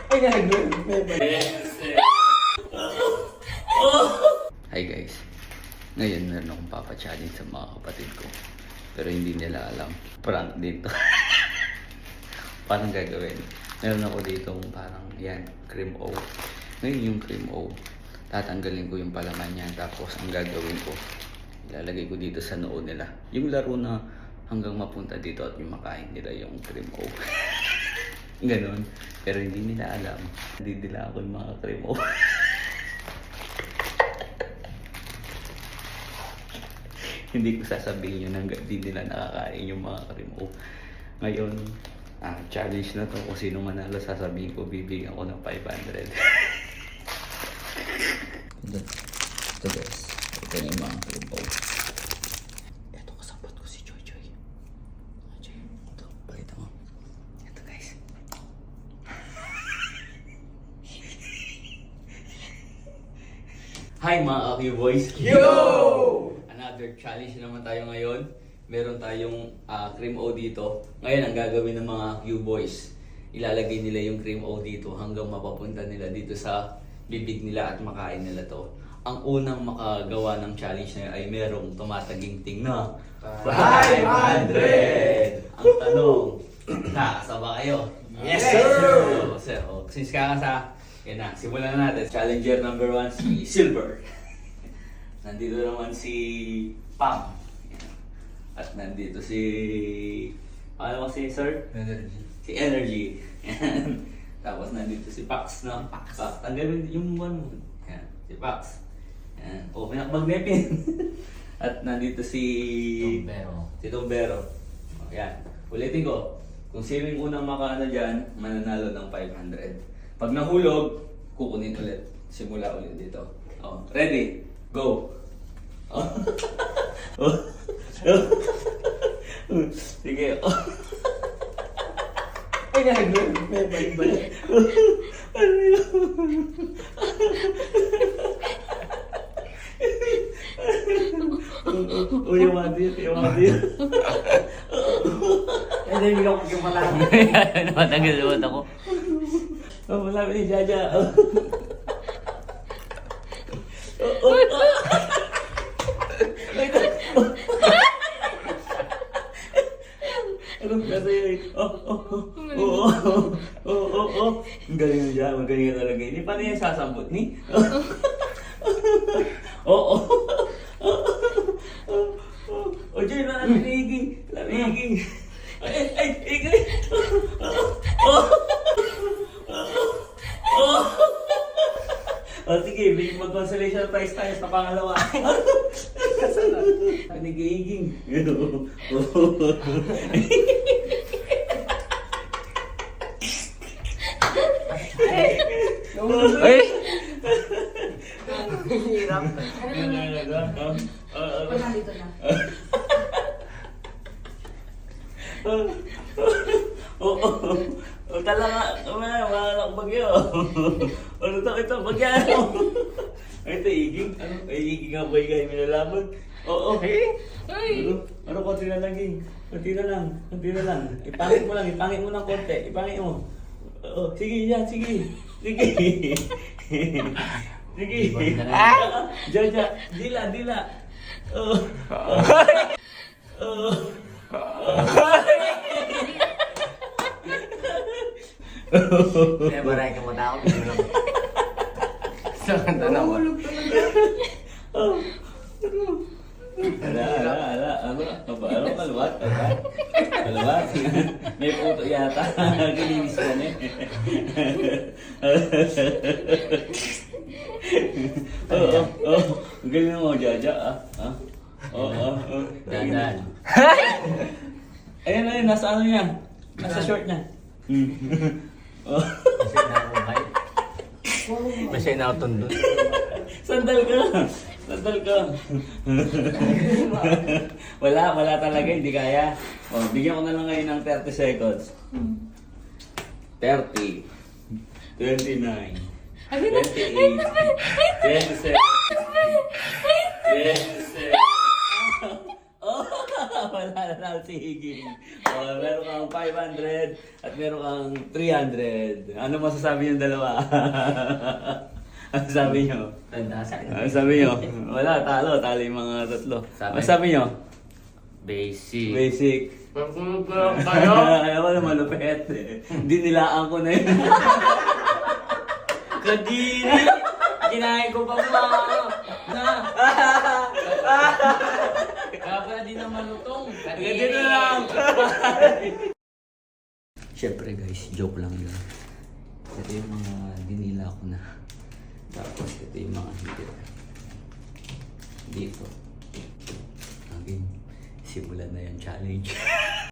Ay, gago. Hi guys, ngayon meron akong papa-challenge sa mga kapatid ko. Pero hindi nila alam, prank din to. Parang gagawin. Meron ako ditong parang yan, cream O. Ngayon yung cream O, tatanggalin ko yung palaman niya. Tapos ang gagawin ko, ilalagay ko dito sa noo nila. Yung laro na hanggang mapunta dito at yung makain nila yung cream O. Ganon. Pero hindi nila alam. Hindi nila ako yung mga cream O. Hindi ko sasabihin yun hanggang di nila nakakain yung mga cream O. Ngayon, challenge na to. Kung sino manalo, sasabihin ko, bibigyan ko ng 500. Ito guys. Ito na yung mga cream O. Ito, kasabot ko si Joy Joy. Joy, ito, balita mo. Ito guys. Hi mga Aki Boys! Yo! Another challenge naman tayo ngayon. Meron tayong cream O dito. Ngayon ang gagawin ng mga Q-Boys, ilalagay nila yung cream O dito hanggang mapapunta nila dito sa bibig nila at makain nila to. Ang unang makagawa ng challenge na yun ay merong tumataginting na 500! Ang tanong, nakasaba kayo? Yes, sir! So, since kakasa, yan na, simulan na natin. Challenger number 1, si Silver. Nandito naman si Pam. At nandito si... Ano mo si Sir? Energy. Si Energy. Tapos nandito si Pax, no? Pax. Tanggalin yung one mo. Yan. Si Pax. Yan. O, pinakmagnepin. At nandito si... Tombero. Si Tombero. O, yan. Ulitin ko. Kung sino yung unang makaano dyan, mananalo ng 500. Pag nahulog, kukunin ulit. Simula ulit dito. O, ready? Go! Sige. Ay, gago. May balik-balik. Ano yun? Yung madir. Ay, hindi ko pagkamalaki. Matagal ako. Oh, malapit ni Jaja. Anong klase yun? Ang galing na dyan, magaling na talaga. Hindi, paano yan sasambot ni? O dyan na, lamiging. Ay, igay. O sige, may mag-consolation prize tayo sa pangalawa. Nagiging. Ay! Hirap. Nandito na. Oo. Talaga, wala bagyo. Ano to? Ito, bagyo. Ito, iging. Ano? Ay, iging nga ba yung minalaman? Oo. Ano, konti na lang, iging. Konti na lang. Ipangit mo ng konti. Ipangit mo. Oo, sige, yan, sige. Sige. Jaja, dila. Oo. Kaya baray ka mo tao. Saan ka na mo? Ala, kalawat. May puto yata. Kilinis ka na Oo. Ang galing mo, Jaja, Oo. Dandan. Ayun, nasa ano niya? Nasa short niya. Masaya na ako tundun. Sandal ka. Wala talaga, hindi kaya. Bigyan ko na lang ngayon ng 30 seconds. 30. 29. 28. 27. 27. Wala na si Higing. Meron kang 500 at meron kang 300. Ano masasabi yung dalawa? Ano sabi nyo? Tanda sa akin. Ano sabi nyo? Wala, talo yung mga tatlo. Ano sabi nyo? Basic. Basic. Pagkulog ko lang kayo. Ayaw ko na malupit. Hindi nilaan ko na yun. Kadiri! Kinain ko pa ba? Na! Kaya pala di na malutong. Ganito na lang! Siyempre guys, joke lang yun. Ito yung mga dinila ko na. Tapos ito yung mga hindi. Dito. Again, simulan na yung challenge.